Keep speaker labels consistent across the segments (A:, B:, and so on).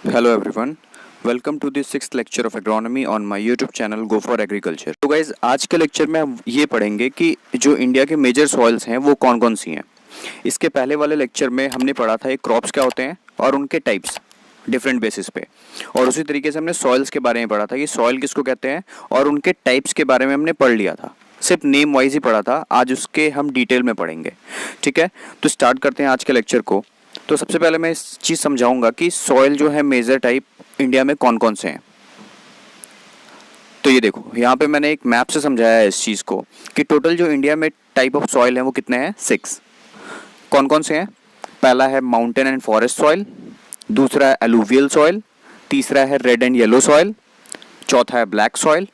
A: Hello everyone, welcome to the sixth lecture of agronomy on my YouTube channel Go for Agriculture। तो guys आज के lecture में हम ये पढ़ेंगे कि जो इंडिया के मेजर सॉइल्स हैं वो कौन कौन सी हैं। इसके पहले वाले लेक्चर में हमने पढ़ा था ये क्रॉप्स क्या होते हैं और उनके टाइप्स डिफरेंट बेसिस पे, और उसी तरीके से हमने सॉइल्स के बारे में पढ़ा था कि सॉइल किसको कहते हैं और उनके टाइप्स के बारे में हमने पढ़ लिया था। सिर्फ नेम वाइज ही पढ़ा था, आज उसके हम डिटेल में पढ़ेंगे। ठीक है, तो स्टार्ट करते हैं आज के लेक्चर को। तो सबसे पहले मैं इस चीज़ समझाऊंगा कि सॉइल जो है मेजर टाइप इंडिया में कौन कौन से हैं। तो ये देखो, यहाँ पे मैंने एक मैप से समझाया है इस चीज़ को कि टोटल जो इंडिया में टाइप ऑफ सॉइल है वो कितने हैं, 6। कौन कौन से हैं? पहला है माउंटेन एंड फॉरेस्ट सॉइल, दूसरा है एलुवियल सॉइल, तीसरा है रेड एंड येलो सॉइल, चौथा है ब्लैक सॉइल,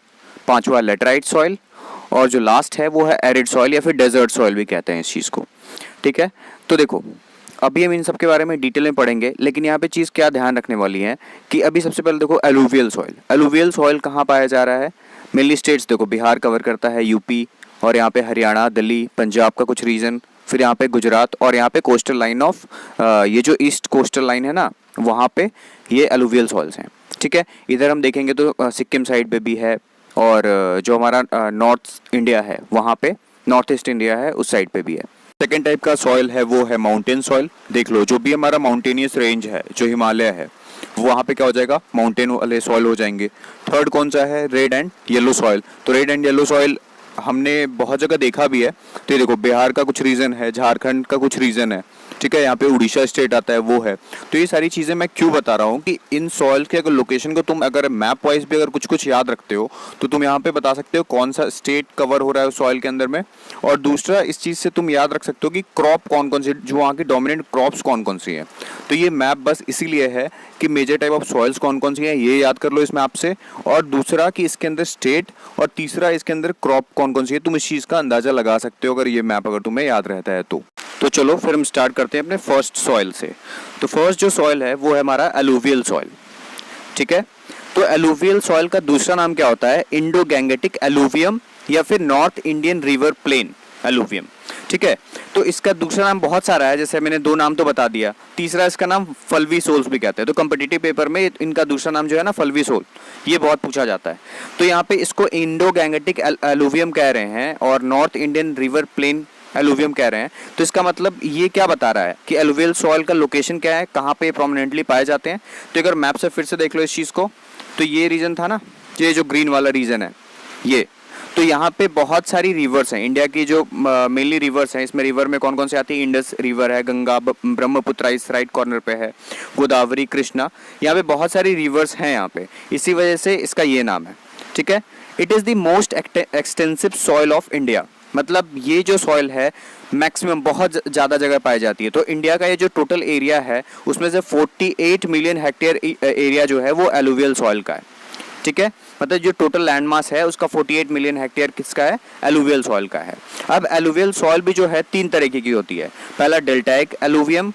A: पांचवा लेटराइट सॉइल, और जो लास्ट है वो है एरिड सॉइल या फिर डेजर्ट सॉइल भी कहते हैं इस चीज़ को। ठीक है, तो देखो अभी हम इन सब के बारे में डिटेल में पढ़ेंगे, लेकिन यहाँ पे चीज़ क्या ध्यान रखने वाली है कि अभी सबसे पहले देखो एलुवियल सॉइल। एलुवियल सॉइल कहाँ पाया जा रहा है? मेनली स्टेट्स देखो, बिहार कवर करता है, यूपी, और यहाँ पे हरियाणा, दिल्ली, पंजाब का कुछ रीजन, फिर यहाँ पे गुजरात, और यहाँ पे कोस्टल लाइन ऑफ ये जो ईस्ट कोस्टल लाइन है ना, वहाँ पे ये एलुवियल सॉइल्स हैं। ठीक है, इधर हम देखेंगे तो सिक्किम साइड पे भी है, और जो हमारा नॉर्थ इंडिया है वहाँ पे, नॉर्थ ईस्ट इंडिया है उस साइड पे भी है। सेकेंड टाइप का सॉइल है वो है माउंटेन सॉइल। देख लो, जो भी हमारा माउंटेनियस रेंज है, जो हिमालय है, वहाँ पे क्या हो जाएगा, माउंटेन वाले सॉइल हो जाएंगे। थर्ड कौन सा है? Red and yellow soil. तो रेड एंड येलो सॉइल हमने बहुत जगह देखा भी है। तो ये देखो, बिहार का कुछ रीजन है, झारखंड का कुछ रीजन है, ठीक है, यहाँ पे उड़ीसा स्टेट आता है वो है। तो ये सारी चीज़ें मैं क्यों बता रहा हूँ कि इन सॉइल के अगर लोकेशन को तुम अगर मैप वाइज भी अगर कुछ कुछ याद रखते हो तो तुम यहाँ पे बता सकते हो कौन सा स्टेट कवर हो रहा है उस सॉइल के अंदर में। और दूसरा, इस चीज़ से तुम याद रख सकते हो कि क्रॉप कौन कौन सी, जो वहाँ की डोमिनेंट क्रॉप्स कौन कौन सी हैं। तो ये मैप बस इसीलिए है कि मेजर टाइप ऑफ सॉइल्स कौन कौन सी हैं ये याद कर लो इस मैप से, और दूसरा कि इसके अंदर स्टेट, और तीसरा इसके अंदर क्रॉप कौन कौन सी है। तुम इस चीज़ का अंदाज़ा लगा सकते हो अगर ये मैप अगर तुम्हें याद रहता है तो चलो फिर हम स्टार्ट करते हैं अपने फर्स्ट सॉइल से। तो फर्स्ट जो सॉइल है वो है हमारा एलुवियल सॉइल। ठीक है, तो एलुवियल सॉइल का दूसरा नाम क्या होता है? इंडो गैंगेटिक एलुवियम या फिर north Indian river plain alluvium. ठीक है, तो इसका दूसरा नाम बहुत सारा है, जैसे मैंने 2 नाम तो बता दिया। तीसरा इसका नाम फल्वी सोल्स भी कहते हैं। तो कम्पिटिटिव पेपर में इनका दूसरा नाम जो है ना, फल्वी सोल, ये बहुत पूछा जाता है। तो यहाँ पे इसको इंडो गैंगेटिक एलुवियम कह रहे हैं और north Indian river plain alluvium कह रहे हैं। तो इसका मतलब ये क्या बता रहा है कि एलुवियल सॉइल का लोकेशन क्या है, कहाँ पे प्रोमिनेंटली पाए जाते हैं। तो अगर मैप से फिर से देख लो इस चीज़ को, तो ये रीजन था ना, ये जो ग्रीन वाला रीजन है ये, तो यहाँ पे बहुत सारी रिवर्स हैं इंडिया की, जो मेनली रिवर्स हैं। इसमें रिवर में कौन कौन से आती है? इंडस रिवर है, गंगा, ब्रह्मपुत्र इस राइट कॉर्नर पे है, गोदावरी, कृष्णा, यहाँ पे बहुत सारी रिवर्स हैं यहाँ पे, इसी वजह से इसका ये नाम है। ठीक है, it is the most extensive soil of India. मतलब ये जो सॉइल है मैक्सिमम बहुत ज़्यादा जगह पाई जाती है। तो इंडिया का ये जो टोटल एरिया है उसमें से 48 मिलियन हेक्टेयर एरिया जो है वो एलुवियल सॉइल का है। ठीक है, मतलब जो टोटल लैंड मास है उसका 48 मिलियन हेक्टेयर किसका है? एलुवियल सॉइल का है। अब एलुवियल सॉइल भी जो है 3 तरीके की होती है। पहला डेल्टाइक एलुवियम,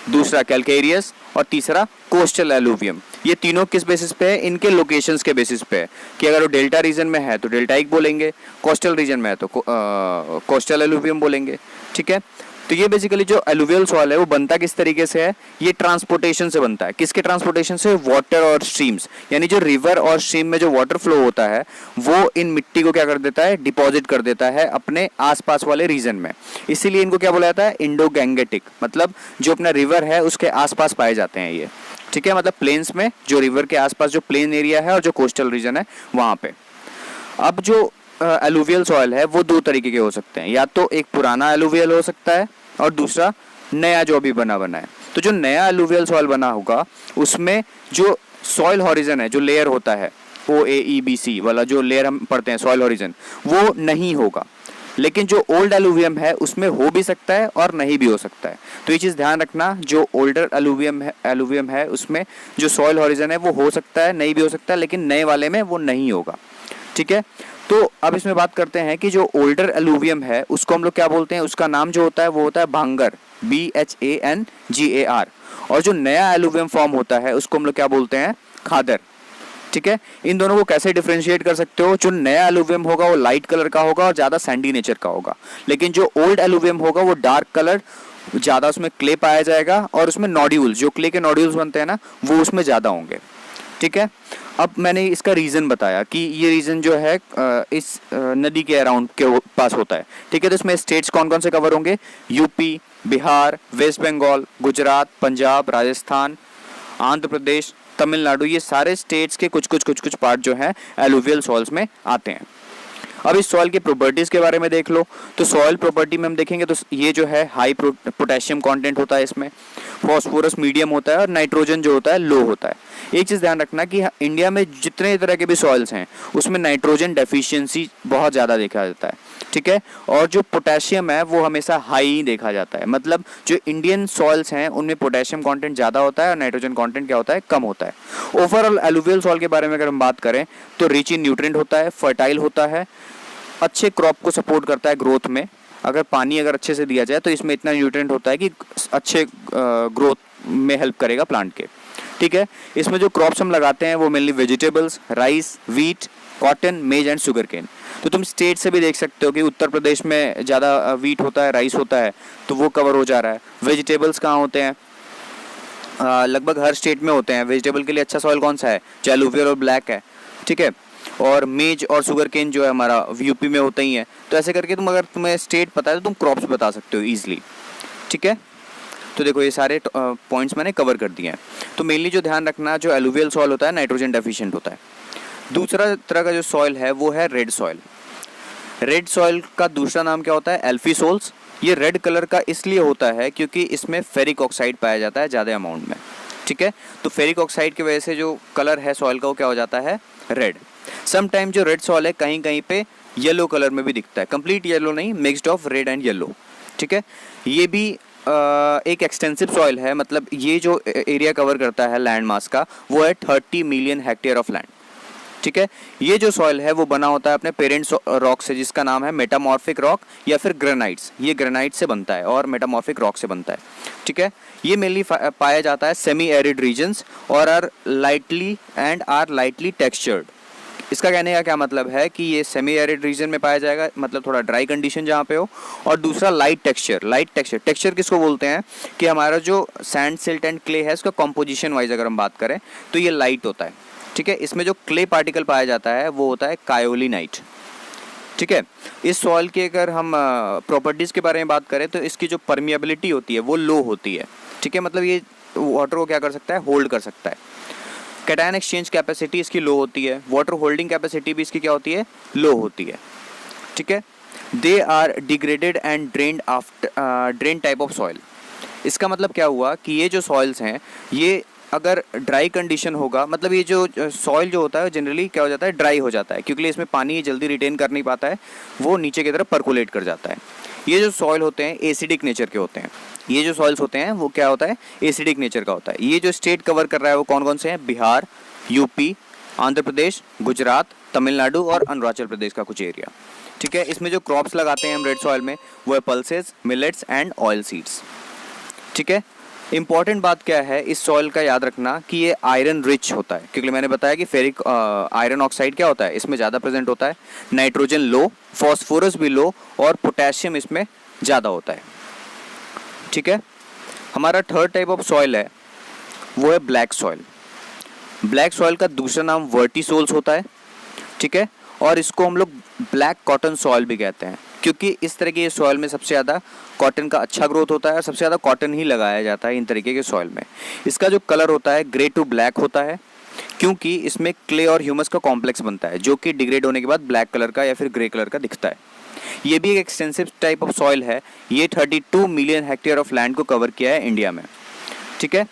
A: दूसरा कैलकेरियस, और तीसरा कोस्टल एलुवियम। ये तीनों किस बेसिस पे है? इनके लोकेशंस के बेसिस पे है कि अगर वो डेल्टा रीजन में है तो डेल्टाइक बोलेंगे, कोस्टल रीजन में है तो कोस्टल एलुवियम बोलेंगे। ठीक है, तो ये बेसिकली जो एलुवियल सॉइल है वो बनता किस तरीके से है? ये ट्रांसपोर्टेशन से बनता है। किसके ट्रांसपोर्टेशन से? वाटर और स्ट्रीम्स, यानी जो रिवर और स्ट्रीम में जो वाटर फ्लो होता है वो इन मिट्टी को क्या कर देता है? डिपॉजिट कर देता है अपने आसपास वाले रीजन में। इसीलिए इनको क्या बोला जाता है? इंडो गैंगेटिक, मतलब जो अपना रिवर है उसके आसपास पाए जाते हैं ये। ठीक है, मतलब प्लेन्स में, जो रिवर के आसपास जो प्लेन एरिया है और जो कोस्टल रीजन है वहाँ पे। अब जो एलुवियल सॉइल है वो 2 तरीके के हो सकते हैं, या तो एक पुराना एलुवियल हो सकता है और दूसरा नया जो अभी बना है। तो जो नया एलुवियल सॉइल बना होगा उसमें जो सॉइल हॉरिजन है, जो लेयर होता है OAEBC वाला जो लेयर हम पढ़ते हैं सॉइल हॉरिजन, वो नहीं होगा। लेकिन जो ओल्ड एलुवियम है उसमें हो भी सकता है और नहीं भी हो सकता है। तो ये चीज़ ध्यान रखना, जो ओल्डर एलुवियम है उसमें जो सॉइल हॉरिजन है वो हो सकता है, नहीं भी हो सकता है, लेकिन नए वाले में वो नहीं होगा। ठीक है, तो अब इसमें बात करते हैं कि जो ओल्डर एलुवियम है उसको हम लोग क्या बोलते हैं? उसका नाम जो होता है वो होता है भांगर, BHANGAR। और जो नया एलुवियम फॉर्म होता है उसको हम लोग क्या बोलते हैं? खादर। ठीक है, इन दोनों को कैसे डिफरेंशिएट कर सकते हो? जो नया एलुवियम होगा वो लाइट कलर का होगा और ज़्यादा सैंडी नेचर का होगा, लेकिन जो ओल्ड एलुवियम होगा वो डार्क कलर ज़्यादा उसमें क्ले पाया जाएगा और उसमें नोड्यूल्स, जो क्ले के नोड्यूल्स बनते हैं ना, वो उसमें ज़्यादा होंगे। ठीक है, अब मैंने इसका रीज़न बताया कि ये रीज़न जो है इस नदी के अराउंड के पास होता है। ठीक है, तो इसमें स्टेट्स कौन कौन से कवर होंगे? यूपी, बिहार, वेस्ट बंगाल, गुजरात, पंजाब, राजस्थान, आंध्र प्रदेश, तमिलनाडु, ये सारे स्टेट्स के कुछ कुछ पार्ट जो हैं एलुवियल सॉइल्स में आते हैं। अब इस सॉइल की प्रॉपर्टीज़ के बारे में देख लो। तो सॉइल प्रॉपर्टी में हम देखेंगे तो ये जो है हाई पोटेशियम कंटेंट होता है, इसमें फॉस्फोरस मीडियम होता है और नाइट्रोजन जो होता है लो होता है। एक चीज़ ध्यान रखना कि इंडिया में जितने तरह के भी सॉइल्स हैं उसमें नाइट्रोजन डेफिशिएंसी बहुत ज़्यादा देखा जाता है। ठीक है, और जो पोटेशियम है वो हमेशा हाई ही देखा जाता है। मतलब जो इंडियन सॉइल्स हैं उनमें पोटेशियम कंटेंट ज़्यादा होता है और नाइट्रोजन कंटेंट क्या होता है? कम होता है। ओवरऑल एलुवियल सॉइल के बारे में अगर हम बात करें तो रिच इन न्यूट्रिएंट होता है, फर्टाइल होता है, अच्छे क्रॉप को सपोर्ट करता है ग्रोथ में। अगर पानी अगर अच्छे से दिया जाए तो इसमें इतना न्यूट्रिएंट होता है कि अच्छे ग्रोथ में हेल्प करेगा प्लांट के। ठीक है, इसमें जो क्रॉप्स हम लगाते हैं वो mainly vegetables, rice, wheat, cotton, मेज एंड शुगर केन। तो तुम स्टेट से भी देख सकते हो कि उत्तर प्रदेश में ज़्यादा व्हीट होता है, राइस होता है, तो वो कवर हो जा रहा है। वेजिटेबल्स कहाँ होते हैं? लगभग हर स्टेट में होते हैं। वेजिटेबल के लिए अच्छा सॉइल कौन सा है? एलुवियल और ब्लैक है। ठीक है, और मेज और शुगर केन जो है हमारा यूपी में होता ही है। तो ऐसे करके तुम, अगर तुम्हें स्टेट पता है तो तुम क्रॉप्स बता सकते हो ईजिली। ठीक है, तो देखो ये सारे पॉइंट्स मैंने कवर कर दिए हैं। तो मेनली जो ध्यान रखना, जो एलुवियल सॉइल होता है नाइट्रोजन डेफिशिएंट होता है। दूसरा तरह का जो सॉइल है वो है रेड सॉइल। रेड सॉइल का दूसरा नाम क्या होता है? एल्फी सोल्स। ये रेड कलर का इसलिए होता है क्योंकि इसमें फेरिक ऑक्साइड पाया जाता है ज़्यादा अमाउंट में। ठीक है, तो फेरिक ऑक्साइड की वजह से जो कलर है सॉइल का वो क्या हो जाता है? रेड। समटाइम जो रेड सॉइल है कहीं कहीं पे येलो कलर में भी दिखता है, कंप्लीट येलो नहीं, mixed of red and yellow. ठीक है, ये भी एक एक्सटेंसिव सॉइल है। मतलब ये जो एरिया कवर करता है लैंड मास का वो है 30 मिलियन हेक्टेयर ऑफ लैंड। ठीक है, ये जो सॉइल है वो बना होता है अपने पेरेंट रॉक से, जिसका नाम है मेटामॉर्फिक रॉक या फिर ग्रेनाइट्स। ये ग्रेनाइट से बनता है और मेटामॉर्फिक रॉक से बनता है। ठीक है, ये मेनली पाया जाता है सेमी एरिड रीजन्स और आर लाइटली टेक्सचर्ड। इसका कहने का क्या मतलब है कि ये सेमी एरिड रीजन में पाया जाएगा, मतलब थोड़ा ड्राई कंडीशन जहाँ पे हो। और दूसरा लाइट टेक्सचर। टेक्सचर किसको बोलते हैं? कि हमारा जो सैंड, सिल्ट एंड क्ले है उसका कॉम्पोजिशन वाइज अगर हम बात करें तो ये लाइट होता है। ठीक है, इसमें जो क्ले पार्टिकल पाया जाता है वो होता है कायोलिनाइट। ठीक है, इस सॉइल के अगर हम प्रॉपर्टीज़ के बारे में बात करें तो इसकी जो परमिएबिलिटी होती है वो लो होती है। ठीक है, मतलब ये वाटर को क्या कर सकता है? होल्ड कर सकता है। कैटायन एक्सचेंज कैपेसिटी इसकी लो होती है। वाटर होल्डिंग कैपेसिटी भी इसकी क्या होती है? लो होती है। ठीक है, they are degraded and drain type of soil. इसका मतलब क्या हुआ कि ये जो सॉइल्स हैं ये अगर ड्राई कंडीशन होगा, मतलब ये जो सॉइल जो होता है जनरली क्या हो जाता है? ड्राई हो जाता है, क्योंकि इसमें पानी जल्दी रिटेन कर नहीं पाता है, वो नीचे की तरफ परकोलेट कर जाता है। ये जो सॉइल होते हैं एसिडिक नेचर के होते हैं। ये जो सॉइल्स होते हैं वो क्या होता है? एसिडिक नेचर का होता है। ये जो स्टेट कवर कर रहा है वो कौन कौन से हैं? बिहार, यूपी, आंध्र प्रदेश, गुजरात, तमिलनाडु और अरुणाचल प्रदेश का कुछ एरिया। ठीक है, इसमें जो क्रॉप्स लगाते हैं हम रेड सॉइल में वो है pulses, millets and oil seeds. ठीक है, इंपॉर्टेंट बात क्या है इस सॉइल का याद रखना कि ये आयरन रिच होता है, क्योंकि मैंने बताया कि फेरिक आयरन ऑक्साइड क्या होता है? इसमें ज़्यादा प्रेजेंट होता है, नाइट्रोजन लो, फॉस्फोरस भी लो और पोटेशियम इसमें ज़्यादा होता है। ठीक है, हमारा थर्ड टाइप ऑफ सॉइल है वो है ब्लैक सॉइल। ब्लैक सॉइल का दूसरा नाम वर्टिसोल्स होता है। ठीक है, और इसको हम लोग ब्लैक कॉटन सॉइल भी कहते हैं, क्योंकि इस तरह के सॉइल में सबसे ज़्यादा कॉटन का अच्छा ग्रोथ होता है और सबसे ज़्यादा कॉटन ही लगाया जाता है इन तरीके के सॉइल में। इसका जो कलर होता है ग्रे टू ब्लैक होता है, क्योंकि इसमें क्ले और ह्यूमस का कॉम्प्लेक्स बनता है जो कि डिग्रेड होने के बाद ब्लैक कलर का या फिर ग्रे कलर का दिखता है। ये भी एक एक्सटेंसिव टाइप ऑफ सॉइल है। ये 32 मिलियन हेक्टेयर ऑफ लैंड को कवर किया है इंडिया में। ठीक है,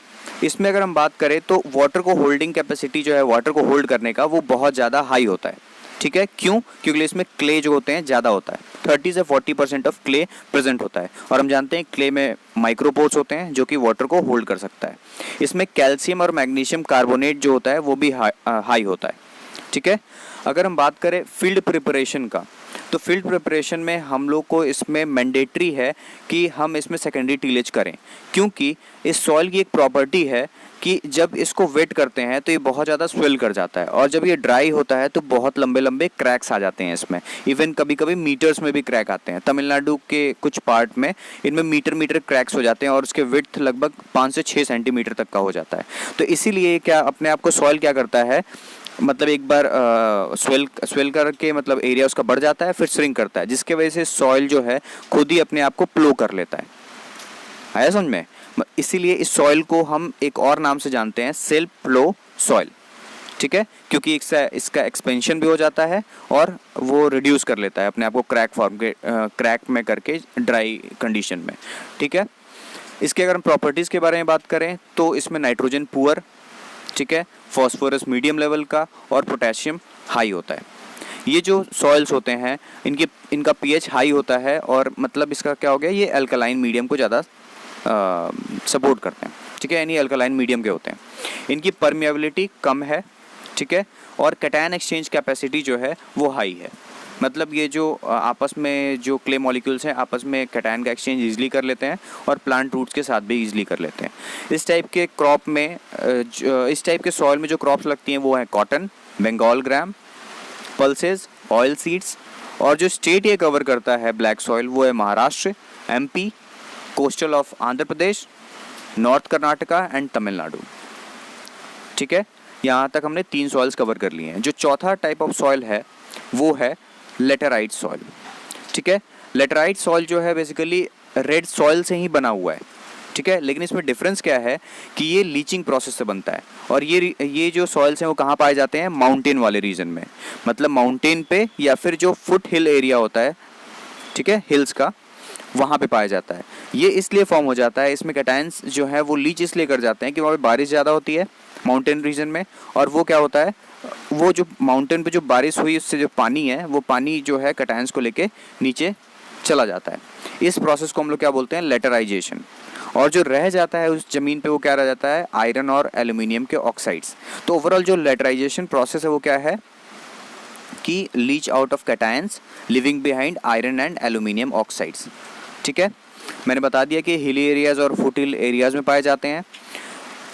A: इसमें अगर हम बात करें तो वाटर को होल्डिंग कैपेसिटी जो है, वाटर को होल्ड करने का, वो बहुत ज़्यादा हाई होता है। ठीक है, क्यों? क्योंकि इसमें क्ले जो होते हैं ज़्यादा होता है, 30 से 40% ऑफ क्ले प्रेजेंट होता है। और हम जानते हैं क्ले में माइक्रोपोर्स होते हैं जो कि वाटर को होल्ड कर सकता है। इसमें कैल्शियम और मैग्नीशियम कार्बोनेट जो होता है वो भी हाई होता है। ठीक है, अगर हम बात करें फील्ड प्रिपरेशन का, तो फील्ड प्रिपरेशन में हम लोग को इसमें मैंडेटरी है कि हम इसमें सेकेंडरी टीलेज करें, क्योंकि इस सॉइल की एक प्रॉपर्टी है कि जब इसको वेट करते हैं तो ये बहुत ज़्यादा स्वेल कर जाता है, और जब ये ड्राई होता है तो बहुत लंबे लंबे क्रैक्स आ जाते हैं इसमें। इवन कभी कभी मीटर्स में भी क्रैक आते हैं। तमिलनाडु के कुछ पार्ट में इनमें मीटर मीटर क्रैक्स हो जाते हैं, और उसके विड्थ लगभग 5 से 6 सेंटीमीटर तक का हो जाता है। तो इसीलिए क्या अपने आप को सॉइल क्या करता है, मतलब एक बार स्वेल करके मतलब एरिया उसका बढ़ जाता है, फिर श्रिंक करता है, जिसके वजह से सॉइल जो है खुद ही अपने आप को प्लो कर लेता है। आया समझ में? इसीलिए इस सॉइल को हम एक और नाम से जानते हैं, सेल्फ प्लो सॉइल। ठीक है, क्योंकि इसका एक्सपेंशन भी हो जाता है और वो रिड्यूस कर लेता है अपने आप को क्रैक में करके ड्राई कंडीशन में। ठीक है, इसके अगर हम प्रॉपर्टीज़ के बारे में बात करें तो इसमें नाइट्रोजन पुअर, ठीक है, फॉस्फोरस मीडियम लेवल का, और पोटेशियम हाई होता है। ये जो सॉइल्स होते हैं इनका पीएच हाई होता है, और मतलब इसका क्या हो गया, ये अल्कलाइन मीडियम को ज़्यादा सपोर्ट करते हैं। ठीक है, यानी अल्कलाइन मीडियम के होते हैं। इनकी परमिएबिलिटी कम है, ठीक है, और कैटायन एक्सचेंज कैपेसिटी जो है वो हाई है। मतलब ये जो आपस में जो क्ले मॉलिक्यूल्स हैं आपस में कैटायन का एक्सचेंज ईजिली कर लेते हैं, और प्लांट रूट्स के साथ भी ईजिली कर लेते हैं। इस टाइप के क्रॉप में इस टाइप के सॉइल में जो क्रॉप्स लगती हैं वो हैं कॉटन, बंगाल ग्राम, पल्सेस, ऑयल सीड्स, और जो स्टेट ये कवर करता है ब्लैक सॉइल वो है Maharashtra, MP, coastal of Andhra Pradesh, north Karnataka and Tamil Nadu. ठीक है, यहाँ तक हमने 3 सॉइल्स कवर कर लिए हैं। जो चौथा टाइप ऑफ सॉइल है वो है लेटेराइट सॉइल। ठीक है, लेटेराइट सॉइल जो है बेसिकली रेड सॉइल से ही बना हुआ है। ठीक है, लेकिन इसमें डिफरेंस क्या है कि ये लीचिंग प्रोसेस से बनता है, और ये जो सॉइल्स हैं वो कहाँ पाए जाते हैं, माउंटेन वाले रीजन में, मतलब माउंटेन पे या फिर जो फुट हिल एरिया होता है, ठीक है, हिल्स का, वहाँ पे पाया जाता है। ये इसलिए फॉर्म हो जाता है, इसमें कैटायंस जो है वो लीच इसलिए कर जाते हैं कि वहाँ पे बारिश ज़्यादा होती है माउंटेन रीजन में, और वो क्या होता है, वो जो माउंटेन पे जो बारिश हुई उससे जो पानी है वो पानी जो है कैटायंस को लेके नीचे चला जाता है। इस प्रोसेस को हम लोग क्या बोलते हैं, लेटराइजेशन। और जो रह जाता है उस ज़मीन पे वो क्या रह जाता है, आयरन और एल्यूमिनियम के ऑक्साइड्स। तो ओवरऑल जो लेटराइजेशन प्रोसेस है वो क्या है कि leach out of cations living behind iron and aluminium oxides. ठीक है, मैंने बता दिया कि हिली एरियाज़ और फुट हिल एरियाज़ में पाए जाते हैं।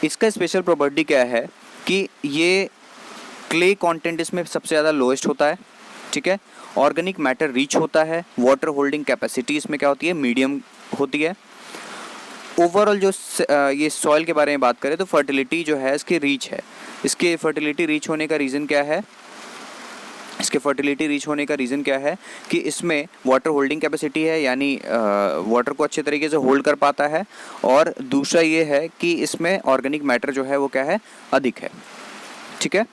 A: इसका स्पेशल प्रॉपर्टी क्या है कि ये क्ले कंटेंट इसमें सबसे ज़्यादा लोएस्ट होता है। ठीक है, ऑर्गेनिक मैटर रिच होता है, वाटर होल्डिंग कैपेसिटी इसमें क्या होती है, मीडियम होती है। ओवरऑल जो ये सॉइल के बारे में बात करें तो फर्टिलिटी जो है इसकी रीच है। इसके फर्टिलिटी रीच होने का रीज़न क्या है, इसके फर्टिलिटी रीच होने का रीज़न क्या है कि इसमें वाटर होल्डिंग कैपेसिटी है, यानी वाटर को अच्छे तरीके से होल्ड कर पाता है, और दूसरा ये है कि इसमें ऑर्गेनिक मैटर जो है वो क्या है, अधिक है। ठीक है,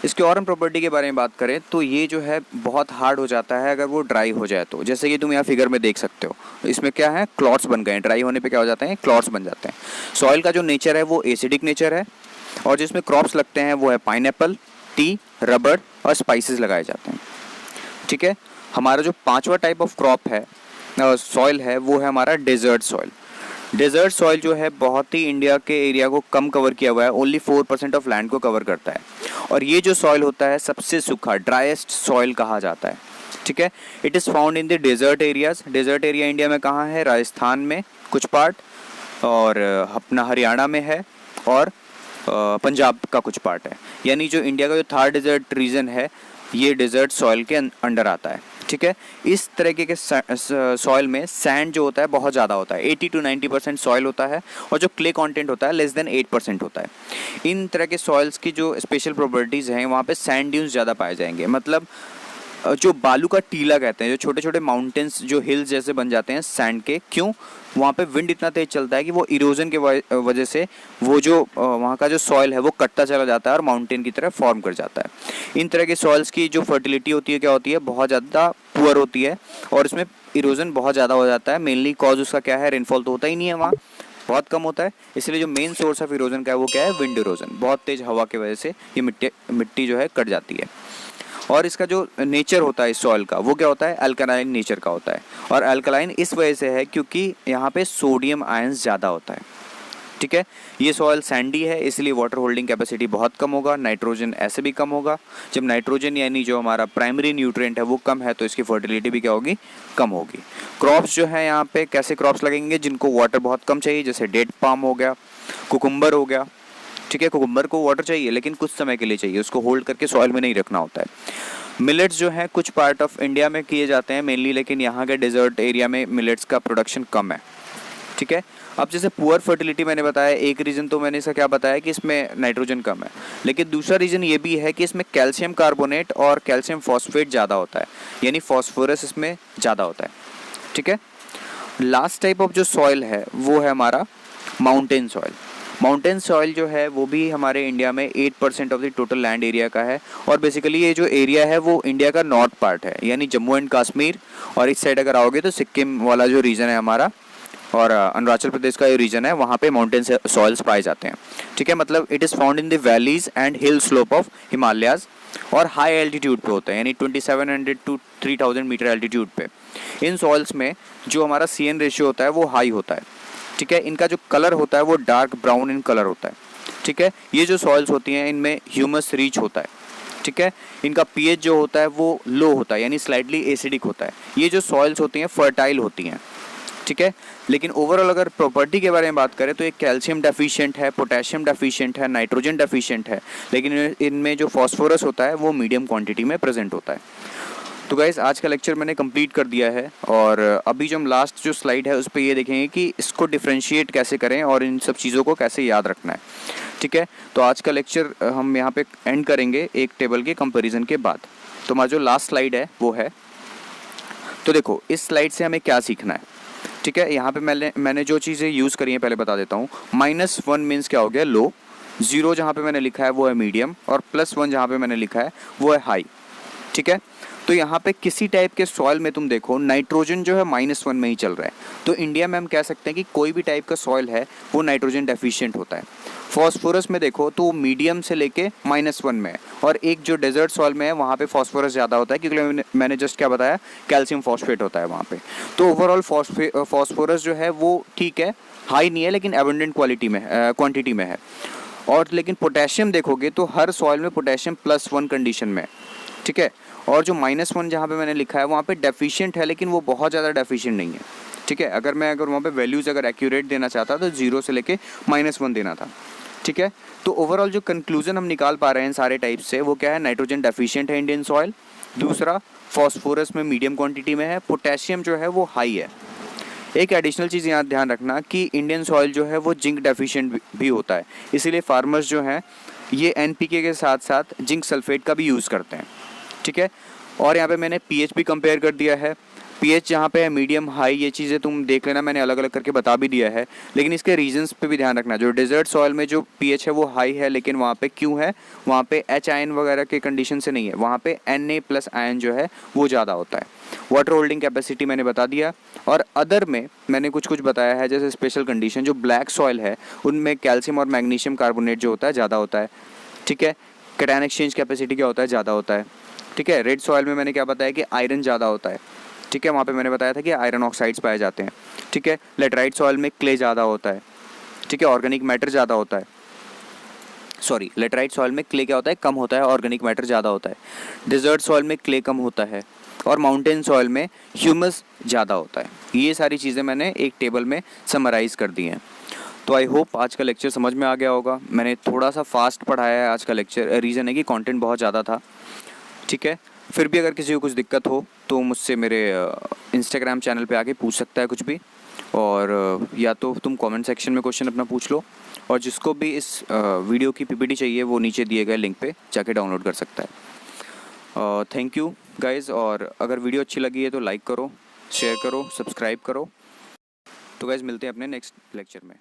A: इसके और हम प्रॉपर्टी के बारे में बात करें तो ये जो है बहुत हार्ड हो जाता है अगर वो ड्राई हो जाए तो, जैसे कि तुम यहाँ फिगर में देख सकते हो, इसमें क्या है, क्लॉट्स बन गए हैं, ड्राई होने पे क्या हो जाते हैं, क्लॉट्स बन जाते हैं। सॉइल का जो नेचर है वो एसिडिक नेचर है, और जिसमें क्रॉप्स लगते हैं वो है पाइनएप्पल, टी, रबर और स्पाइसेस लगाए जाते हैं। ठीक है, हमारा जो 5वां टाइप ऑफ क्रॉप है, सॉइल है, वो है हमारा डेजर्ट सॉइल। डेजर्ट सॉइल जो है बहुत ही इंडिया के एरिया को कम कवर किया हुआ है, ओनली 4% ऑफ लैंड को कवर करता है, और ये जो सॉइल होता है सबसे सूखा, ड्राइएस्ट सॉइल कहा जाता है। ठीक है, it is found in the desert areas. Desert area India में कहाँ है, राजस्थान में कुछ पार्ट, और अपना हरियाणा में है, और पंजाब का कुछ पार्ट है। यानी जो इंडिया का जो 3rd डेजर्ट रीजन है ये डेजर्ट सॉइल के अंडर आता है। ठीक है, इस तरीके के सॉइल में सैंड जो होता है बहुत ज़्यादा होता है, 80 to 90% सॉइल होता है, और जो क्ले कंटेंट होता है लेस देन 8% होता है। इन तरह के सॉइल्स की जो स्पेशल प्रॉपर्टीज़ हैं वहाँ पे सैंड ड्यून्स ज़्यादा पाए जाएंगे, मतलब जो बालू का टीला कहते हैं, जो छोटे छोटे माउंटेन्स जो हिल्स जैसे बन जाते हैं सैंड के, क्यों, वहाँ पे विंड इतना तेज चलता है कि वो इरोजन के वजह से वो जो वहाँ का जो सॉइल है वो कटता चला जाता है और माउंटेन की तरह फॉर्म कर जाता है। इन तरह के सॉइल्स की जो फर्टिलिटी होती है क्या होती है, बहुत ज़्यादा पुअर होती है, और इसमें इरोजन बहुत ज़्यादा हो जाता है। मेनली कॉज उसका क्या है, रेनफॉल तो होता ही नहीं है वहाँ, बहुत कम होता है, इसलिए जो मेन सोर्स ऑफ इरोजन का है वो क्या है, विंड इरोजन। बहुत तेज़ हवा की वजह से ये मिट्टी जो है कट जाती है। और इसका जो नेचर होता है इस सॉइल का वो क्या होता है, अल्कलाइन नेचर का होता है, और अल्कलाइन इस वजह से है क्योंकि यहाँ पे सोडियम आयंस ज़्यादा होता है। ठीक है, ये सॉइल सैंडी है इसलिए वाटर होल्डिंग कैपेसिटी बहुत कम होगा, नाइट्रोजन ऐसे भी कम होगा। जब नाइट्रोजन यानी जो हमारा प्राइमरी न्यूट्रिएंट है वो कम है तो इसकी फर्टिलिटी भी क्या होगी, कम होगी। क्रॉप्स जो है यहाँ पे कैसे क्रॉप्स लगेंगे, जिनको वाटर बहुत कम चाहिए, जैसे डेट पाम हो गया, कुकुम्बर हो गया, ठीक है। कुकुम्बर को वाटर चाहिए लेकिन कुछ समय के लिए चाहिए, उसको होल्ड करके सॉइल में नहीं रखना होता है। मिलेट्स जो हैं कुछ पार्ट ऑफ इंडिया में किए जाते हैं मेनली, लेकिन यहाँ के डेजर्ट एरिया में मिलेट्स का प्रोडक्शन कम है, ठीक है। अब जैसे पुअर फर्टिलिटी मैंने बताया, एक रीज़न तो मैंने इसका क्या बताया कि इसमें नाइट्रोजन कम है, लेकिन दूसरा रीज़न ये भी है कि इसमें कैल्शियम कार्बोनेट और कैल्शियम फॉस्फेट ज़्यादा होता है, यानी फॉस्फोरस इसमें ज़्यादा होता है, ठीक है। लास्ट टाइप ऑफ जो सॉइल है वो है हमारा माउंटेन सॉइल। माउंटेन सॉइल जो है वो भी हमारे इंडिया में 8% of the total land area का है, और बेसिकली ये जो एरिया है वो इंडिया का नॉर्थ पार्ट है, यानी जम्मू एंड कश्मीर, और इस साइड अगर आओगे तो सिक्किम वाला जो रीजन है हमारा और अरुणाचल प्रदेश का ये रीजन है, वहाँ पे माउंटेन सॉइल्स पाए जाते हैं, ठीक है। मतलब it is found in the valleys and hill slope of Himalayas, और हाई एल्टीट्यूड पे होता है, यानी 2700 to 3000 मीटर एल्टीट्यूड पे। इन सॉइल्स में जो हमारा CN रेशियो होता है वो हाई होता है, ठीक है। इनका जो कलर होता है वो डार्क ब्राउन इन कलर होता है, ठीक है। ये जो सॉइल्स होती हैं इनमें ह्यूमस रिच होता है, ठीक है। इनका pH जो होता है वो लो होता है, यानी स्लाइटली एसिडिक होता है। ये जो सॉइल्स होती हैं फर्टाइल होती हैं, ठीक है। लेकिन ओवरऑल अगर प्रॉपर्टी के बारे में बात करें तो ये कैल्शियम डेफिशिएंट है, पोटेशियम डेफिशिएंट है, नाइट्रोजन डेफिशिएंट है, लेकिन इनमें जो फॉस्फोरस होता है वो मीडियम क्वांटिटी में प्रेजेंट होता है। तो गाइज़ आज का लेक्चर मैंने कंप्लीट कर दिया है, और अभी जो हम लास्ट जो स्लाइड है उस पर ये देखेंगे कि इसको डिफ्रेंशिएट कैसे करें और इन सब चीज़ों को कैसे याद रखना है, ठीक है। तो आज का लेक्चर हम यहाँ पे एंड करेंगे एक टेबल के कंपैरिजन के बाद। तो हमारा जो लास्ट स्लाइड है वो है, तो देखो इस स्लाइड से हमें क्या सीखना है, ठीक है। यहाँ पे मैंने जो चीज़ें यूज़ करी हैं पहले बता देता हूँ। -1 मीन्स क्या हो गया, लो। 0 जहाँ पे मैंने लिखा है वो है मीडियम, और +1 जहाँ पे मैंने लिखा है वो है हाई, ठीक है। तो यहाँ पे किसी टाइप के सॉइल में तुम देखो नाइट्रोजन जो है -1 में ही चल रहा है, तो इंडिया में हम कह सकते हैं कि कोई भी टाइप का सॉइल है वो नाइट्रोजन डेफिशिएंट होता है। फॉस्फोरस में देखो तो मीडियम से लेके -1 में है, और एक जो डेजर्ट सॉइल में है वहाँ पे फॉस्फोरस ज़्यादा होता है, क्योंकि मैंने जस्ट क्या बताया, कैल्शियम फॉस्फेट होता है वहाँ पे। तो ओवरऑल फॉस्फोरस जो है वो ठीक है, हाई नहीं है लेकिन एबंडेंट क्वांटिटी में है। और लेकिन पोटेशियम देखोगे तो हर सॉइल में पोटेशियम +1 कंडीशन में है, ठीक है। और जो -1 जहाँ पे मैंने लिखा है वहाँ पे डेफिशिएंट है, लेकिन वो बहुत ज़्यादा डेफिशिएंट नहीं है, ठीक है। अगर वहाँ पे वैल्यूज़ अगर एक्यूरेट देना चाहता तो 0 से लेके -1 देना था, ठीक है। तो ओवरऑल जो कंक्लूजन हम निकाल पा रहे हैं सारे टाइप से वो क्या है, नाइट्रोजन डेफिशिएंट है इंडियन सॉइल। दूसरा, फॉस्फोरस में मीडियम क्वांटिटी में है, पोटेशियम जो है वो हाई है। एक एडिशनल चीज़ यहाँ ध्यान रखना कि इंडियन सॉइल जो है वो जिंक डेफिशिएंट भी होता है, इसीलिए फार्मर्स जो हैं ये NPK के साथ साथ जिंक सल्फेट का भी यूज़ करते हैं, ठीक है। और यहाँ पे मैंने pH भी कंपेयर कर दिया है। pH जहाँ पे है मीडियम, हाई, ये चीज़ें तुम देख लेना, मैंने अलग अलग करके बता भी दिया है। लेकिन इसके रीजंस पे भी ध्यान रखना, जो डेजर्ट सॉइल में जो pH है वो हाई है, लेकिन वहाँ पे क्यों है, वहाँ पे H आयन वगैरह के कंडीशन से नहीं है, वहाँ पे Na+ आयन जो है वो ज़्यादा होता है। वाटर होल्डिंग कैपेसिटी मैंने बता दिया, और अदर में मैंने कुछ बताया है, जैसे स्पेशल कंडीशन जो ब्लैक सॉइल है उनमें कैल्शियम और मैग्नीशियम कार्बोनेट जो होता है ज़्यादा होता है, ठीक है। कैटायन एक्सचेंज कैपेसिटी क्या होता है, ज़्यादा होता है, ठीक है। रेड सॉइल में मैंने क्या बताया कि आयरन ज़्यादा होता है, ठीक है। वहाँ पे मैंने बताया था कि आयरन ऑक्साइड्स पाए जाते हैं, ठीक है। लेटराइट सॉइल में क्ले ज़्यादा होता है, ठीक है, ऑर्गेनिक मैटर ज़्यादा होता है। सॉरी, लेटराइट सॉइल में क्ले क्या होता है, कम होता है, ऑर्गेनिक मैटर ज़्यादा होता है। डिजर्ट सॉइल में क्ले कम होता है, और माउंटेन सॉइल में ह्यूमस ज़्यादा होता है। ये सारी चीज़ें मैंने एक टेबल में समराइज़ कर दी हैं। तो आई होप आज का लेक्चर समझ में आ गया होगा। मैंने थोड़ा सा फास्ट पढ़ाया है आज का लेक्चर, रीज़न है कि कंटेंट बहुत ज़्यादा था, ठीक है। फिर भी अगर किसी को कुछ दिक्कत हो तो मुझसे मेरे इंस्टाग्राम चैनल पे आके पूछ सकता है कुछ भी, और या तो तुम कमेंट सेक्शन में क्वेश्चन अपना पूछ लो, और जिसको भी इस वीडियो की PPT चाहिए वो नीचे दिए गए लिंक पे जाके डाउनलोड कर सकता है। थैंक यू गाइज़, और अगर वीडियो अच्छी लगी है तो लाइक करो, शेयर करो, सब्सक्राइब करो। तो गाइज़ मिलते हैं अपने नेक्स्ट लेक्चर में।